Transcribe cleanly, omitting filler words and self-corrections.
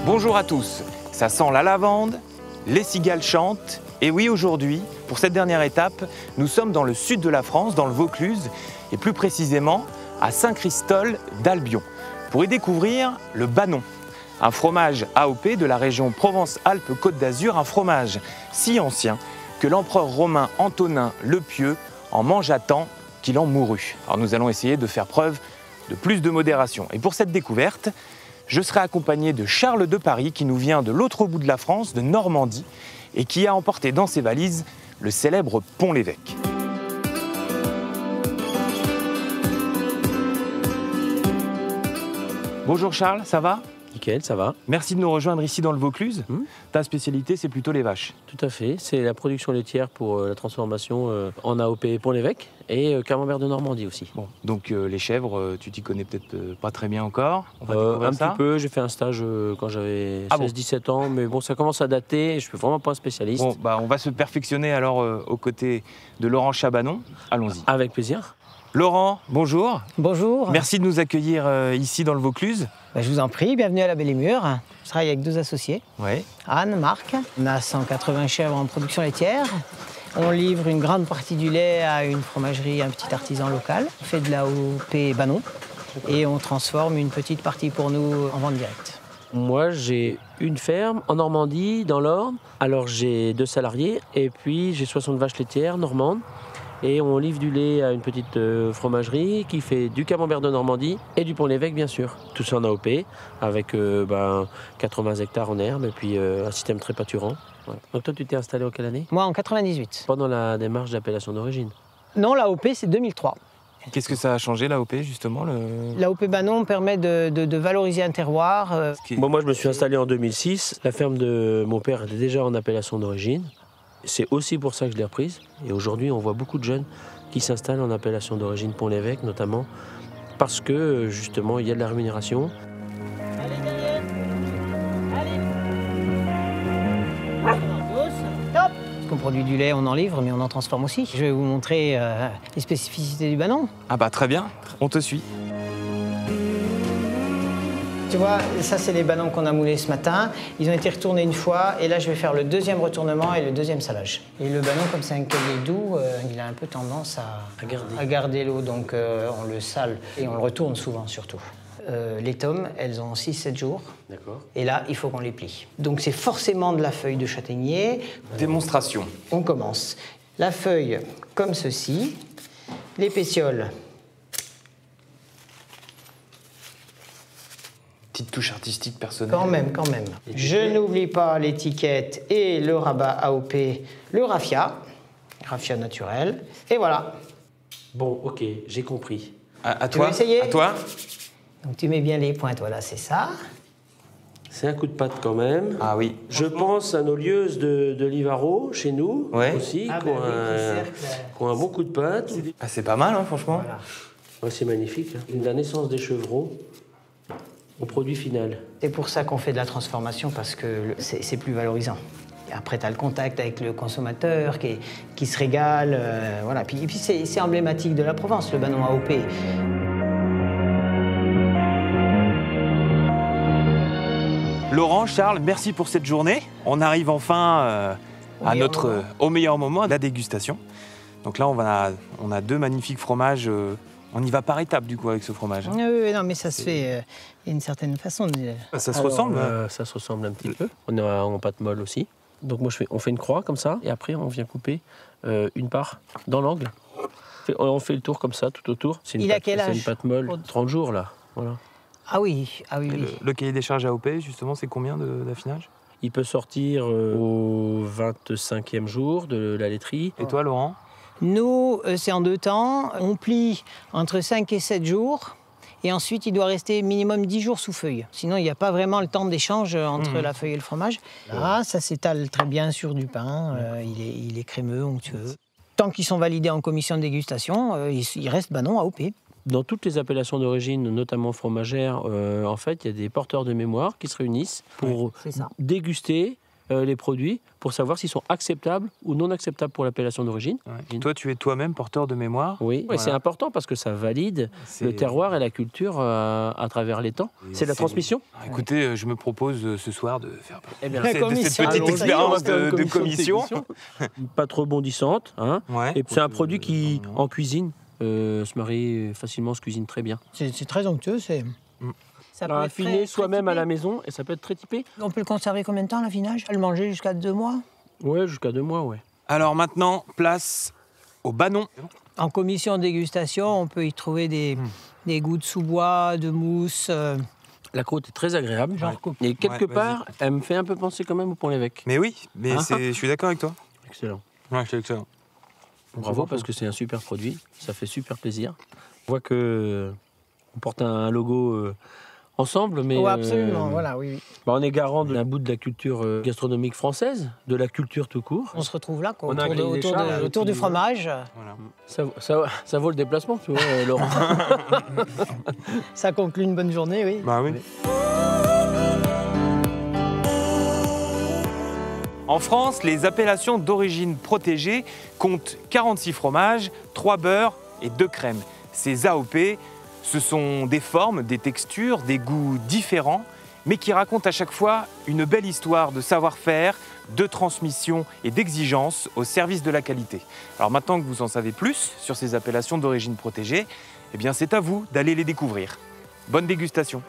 Bonjour à tous, ça sent la lavande, les cigales chantent, et oui aujourd'hui, pour cette dernière étape, nous sommes dans le sud de la France, dans le Vaucluse, et plus précisément à Saint-Christol d'Albion, pour y découvrir le Banon, un fromage AOP de la région Provence-Alpes-Côte d'Azur, un fromage si ancien que l'empereur romain Antonin le Pieux en mangea tant qu'il en mourut. Alors nous allons essayer de faire preuve de plus de modération. Et pour cette découverte, je serai accompagné de Charles de Paris qui nous vient de l'autre bout de la France, de Normandie, et qui a emporté dans ses valises le célèbre Pont-l'Évêque. Bonjour Charles, ça va? Nickel, ça va. Merci de nous rejoindre ici dans le Vaucluse. Ta spécialité, c'est plutôt les vaches. Tout à fait, c'est la production laitière pour la transformation en AOP Pont-l'Évêque et camembert de Normandie aussi. Bon, donc les chèvres, tu t'y connais peut-être pas très bien encore. On va Un découvrir ça. petit peu, j'ai fait un stage quand j'avais 16-17 bon. ans, mais bon, ça commence à dater, je suis vraiment pas un spécialiste. Bon, bah, on va se perfectionner alors aux côtés de Laurent Chabanon. Allons-y. Avec plaisir. Laurent, bonjour. Bonjour. Merci de nous accueillir ici dans le Vaucluse. Je vous en prie, bienvenue à la Belle et Mûre. Je travaille avec deux associés, Ouais. Anne, Marc. On a 180 chèvres en production laitière. On livre une grande partie du lait à une fromagerie, un petit artisan local. On fait de l'AOP Banon et on transforme une petite partie pour nous en vente directe. Moi, j'ai une ferme en Normandie, dans l'Orne. Alors, j'ai 2 salariés et puis j'ai 60 vaches laitières normandes. Et on livre du lait à une petite fromagerie qui fait du camembert de Normandie et du Pont-l'Évêque, bien sûr. Tout ça en AOP, avec 80 hectares en herbe et puis un système très pâturant. Voilà. Donc toi, tu t'es installé en quelle année? Moi, en 98. Pendant la démarche d'appellation d'origine. Non, l'AOP, c'est 2003. Qu'est-ce que ça a changé, l'AOP, justement L'AOP Banon permet de valoriser un terroir. Bon, moi, je me suis installé en 2006. La ferme de mon père était déjà en appellation d'origine. C'est aussi pour ça que je l'ai reprise. Et aujourd'hui, on voit beaucoup de jeunes qui s'installent en appellation d'origine Pont-l'Évêque, notamment parce que, justement, il y a de la rémunération. Allez, derrière. Allez. Top. Parce qu'on produit du lait, on en livre, mais on en transforme aussi. Je vais vous montrer les spécificités du Banon. Ah bah très bien, on te suit. Tu vois, ça c'est les banons qu'on a moulés ce matin. Ils ont été retournés une fois et là je vais faire le deuxième retournement et le deuxième salage. Et le banon, comme c'est un cahier doux, il a un peu tendance à garder l'eau, donc on le sale et on le retourne souvent surtout. Les tomes, elles ont 6-7 jours. D'accord. Et là, il faut qu'on les plie. Donc c'est forcément de la feuille de châtaignier. Démonstration. On commence. La feuille comme ceci, les pétioles. Petite touche artistique personnelle. Quand même. Je n'oublie pas l'étiquette et le rabat AOP, le raffia naturel. Et voilà. Bon, ok, j'ai compris. À Tu toi. veux essayer? À toi. Donc tu mets bien les pointes, voilà, c'est ça. C'est un coup de patte quand même. Ah oui. Je pense à nos lieuses de Livaro, chez nous, Ouais. aussi, Ah qui ben ont oui, qui ont un bon coup de patte. Ah, c'est pas mal, hein, franchement. Voilà. Ouais, c'est magnifique. Hein. La naissance des chevreaux au produit final. C'est pour ça qu'on fait de la transformation, parce que c'est plus valorisant. Et après, tu as le contact avec le consommateur qui se régale. Voilà. Puis c'est emblématique de la Provence, le Banon AOP. Laurent, Charles, merci pour cette journée. On arrive enfin au meilleur moment, la dégustation. Donc là, on a 2 magnifiques fromages. On y va par étapes, du coup, avec ce fromage. Oui, non, mais ça se fait d'une certaine façon. Ça se ressemble. Ça se ressemble un petit peu. On est en pâte molle aussi. Donc moi, on fait une croix comme ça, et après, on vient couper une part dans l'angle. On fait le tour comme ça, tout autour. Il a quel âge? C'est une pâte molle, 30 jours, là. Voilà. Ah oui. Le cahier des charges AOP, justement, c'est combien d'affinage? Il peut sortir au 25e jour de la laiterie. Et toi, Laurent? Nous, c'est en 2 temps. On plie entre 5 et 7 jours. Et ensuite, il doit rester minimum 10 jours sous feuille. Sinon, il n'y a pas vraiment le temps d'échange entre la feuille et le fromage. Là, ça s'étale très bien sur du pain. Il est crémeux, onctueux. Tant qu'ils sont validés en commission de dégustation, il reste Banon AOP. Dans toutes les appellations d'origine, notamment fromagères, en fait, il y a des porteurs de mémoire qui se réunissent pour déguster les produits pour savoir s'ils sont acceptables ou non acceptables pour l'appellation d'origine. Ouais. Toi, tu es toi-même porteur de mémoire. Oui, Voilà. et c'est important parce que ça valide le terroir et la culture à travers les temps. C'est la transmission. Écoutez, je me propose ce soir de faire Eh bien, La cette commission. petite Allons-y, expérience on va faire de une commission. Pas trop bondissante. Hein. Ouais. Et c'est un produit qui, en cuisine, se marie facilement, se cuisine très bien. C'est très onctueux. Ça Alors, affiner soi-même à la maison et ça peut être très typé. On peut le conserver combien de temps, l'affinage? Le manger jusqu'à 2 mois? Ouais, jusqu'à 2 mois, ouais. Alors maintenant, place au banon. En commission dégustation, on peut y trouver des goûts de sous-bois, de mousse. La croûte est très agréable. J'en recoupe. Et quelque Ouais, part, elle me fait un peu penser quand même au Pont-l'Évêque. Mais oui, mais Ah. je suis d'accord avec toi. Excellent. Ouais, c'est excellent. Bravo, parce que c'est un super produit. Ça fait super plaisir. On voit que on porte un logo ensemble, mais Oh, absolument, voilà, oui. on est garant d'un bout de la culture gastronomique française, de la culture tout court. On se retrouve là, quoi, On a autour, gagné des Charles, autour du fromage. Voilà. Ça vaut le déplacement, tu vois, Laurent. Ça conclut une bonne journée, oui. Bah oui. En France, les appellations d'origine protégée comptent 46 fromages, 3 beurres et 2 crèmes. Ces AOP, ce sont des formes, des textures, des goûts différents, mais qui racontent à chaque fois une belle histoire de savoir-faire, de transmission et d'exigence au service de la qualité. Alors maintenant que vous en savez plus sur ces appellations d'origine protégée, eh bien c'est à vous d'aller les découvrir. Bonne dégustation!